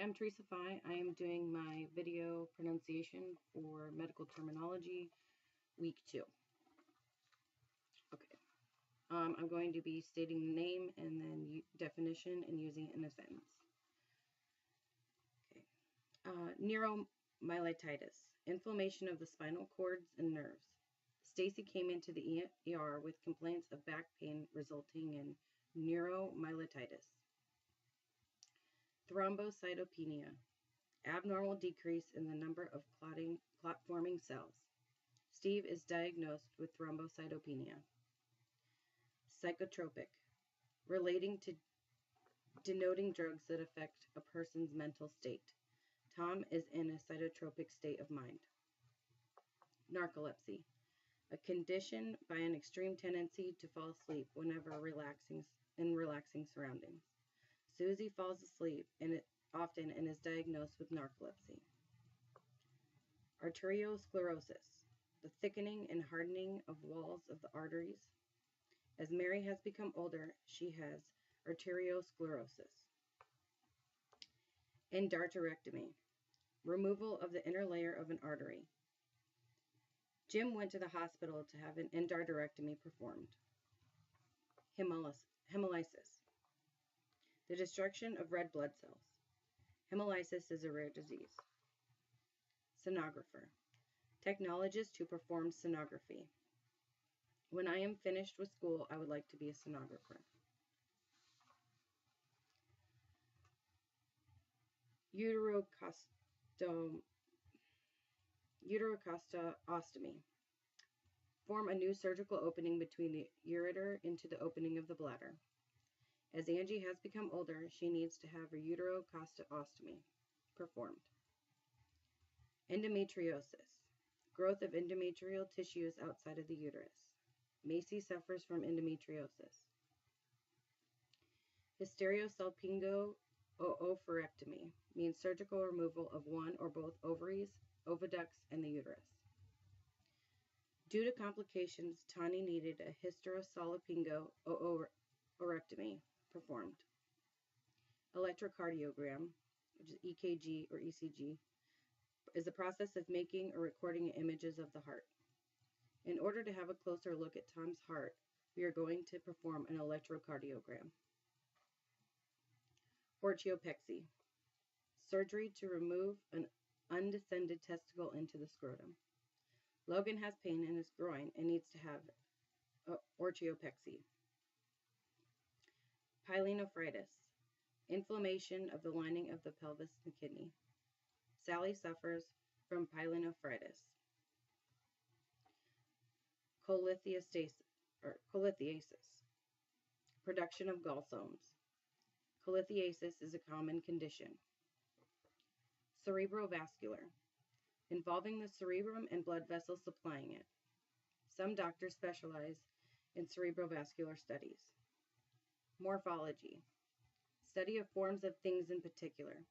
I'm Teresa Fey. I am doing my video pronunciation for medical terminology, week 2. Okay. I'm going to be stating the name and then definition and using it in a sentence. Okay. Neuromyelitis, inflammation of the spinal cords and nerves. Stacy came into the ER with complaints of back pain resulting in neuromyelitis. Thrombocytopenia, abnormal decrease in the number of clot-forming cells. Steve is diagnosed with thrombocytopenia. Psychotropic, relating to denoting drugs that affect a person's mental state. Tom is in a psychotropic state of mind. Narcolepsy, a condition by an extreme tendency to fall asleep whenever relaxing surroundings. Susie falls asleep often and is diagnosed with narcolepsy. Arteriosclerosis, the thickening and hardening of walls of the arteries. As Mary has become older, she has arteriosclerosis. Endarterectomy, removal of the inner layer of an artery. Jim went to the hospital to have an endarterectomy performed. Hemolysis, the destruction of red blood cells. Hemolysis is a rare disease. Sonographer, technologist who performs sonography. When I am finished with school, I would like to be a sonographer. Uterocostostomy, form a new surgical opening between the ureter into the opening of the bladder. As Angie has become older, she needs to have her uterocostostomy performed. Endometriosis, growth of endometrial tissues outside of the uterus. Macy suffers from endometriosis. Hysterosalpingo-oophorectomy means surgical removal of one or both ovaries, oviducts, and the uterus. Due to complications, Tani needed a hysterosalpingo-oophorectomy performed. Electrocardiogram, which is EKG or ECG, is the process of making or recording images of the heart. In order to have a closer look at Tom's heart, we are going to perform an electrocardiogram. Horcheopexy, surgery to remove an undescended testicle into the scrotum. Logan has pain in his groin and needs to have horcheopexy. Pyelonephritis, inflammation of the lining of the pelvis and kidney. Sally suffers from pyelonephritis. Cholelithiasis, production of gallstones. Cholelithiasis is a common condition. Cerebrovascular, involving the cerebrum and blood vessels supplying it. Some doctors specialize in cerebrovascular studies. Morphology, study of forms of things in particular.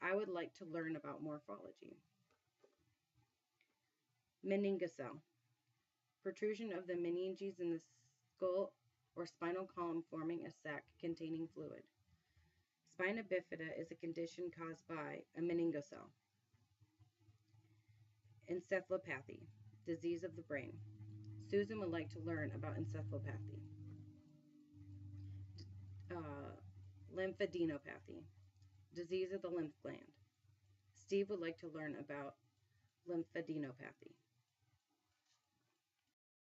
I would like to learn about morphology. Meningocele, protrusion of the meninges in the skull or spinal column forming a sac containing fluid. Spina bifida is a condition caused by a meningocele. Encephalopathy, disease of the brain. Susan would like to learn about encephalopathy. Lymphadenopathy, disease of the lymph gland. Steve would like to learn about lymphadenopathy.